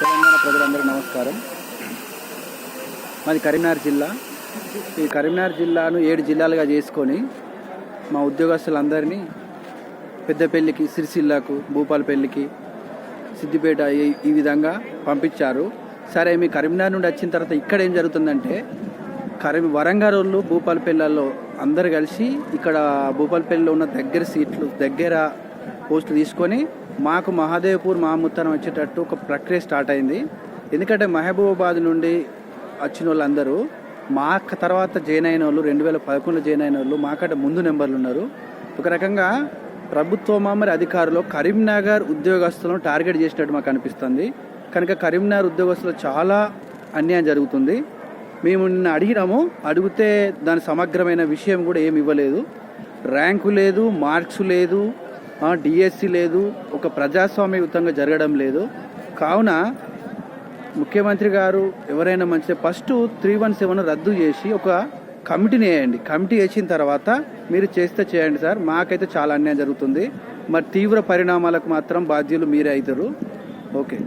తెలంగాణ ప్రజలందరికీ నమస్కారం. మాది కరీంనగర్ జిల్లా. ఈ కరీంనగర్ జిల్లాను 7 జిల్లాలుగా చేసుకొని మా ఉద్యోగస్తులందరినీ పెద్దపల్లికి, సిరిసిల్లకు, భూపాలపల్లికి, సిద్దిపేట ఈ విధంగా పంపించారు. సరే, మీ కరీంనగర్ నుండి వచ్చిన తర్వాత ఇక్కడ ఏం జరుగుతుందంటే, వరంగల్ వాళ్ళు భూపాలపల్లిలో అందరు కలిసి ఇక్కడ భూపాలపల్లిలో ఉన్న దగ్గర పోస్టులు తీసుకొని మాకు మహాదేవ్పూర్ మహాముత్తారం వచ్చేటట్టు ఒక ప్రక్రియ స్టార్ట్ అయింది. ఎందుకంటే మహబూబాబాద్ నుండి వచ్చిన వాళ్ళందరూ మా తర్వాత జాయిన్ అయిన వాళ్ళు 2011లో జాయిన్ అయిన వాళ్ళు మాకంటే ముందు నెంబర్లు ఉన్నారు. ఒక రకంగా ప్రభుత్వం మరి అధికారులు కరీంనగర్ ఉద్యోగస్తులను టార్గెట్ చేసినట్టు మాకు అనిపిస్తుంది. కనుక కరీంనగర్ ఉద్యోగస్తులు చాలా అన్యాయం జరుగుతుంది. మేము నిన్న అడిగితే దాని సమగ్రమైన విషయం కూడా ఏమి ఇవ్వలేదు. ర్యాంకు లేదు, మార్క్స్ లేదు, డిఎస్సి లేదు, ఒక ప్రజాస్వామ్యయుతంగా జరగడం లేదు. కావున ముఖ్యమంత్రి గారు ఎవరైనా మంచిదే ఫస్ట్ 317 రద్దు చేసి ఒక కమిటీని వేయండి. కమిటీ వేసిన తర్వాత మీరు చేయండి సార్. మాకైతే చాలా అన్యాయం జరుగుతుంది. మరి తీవ్ర పరిణామాలకు మాత్రం బాధ్యులు మీరే అవుతారు. ఓకే.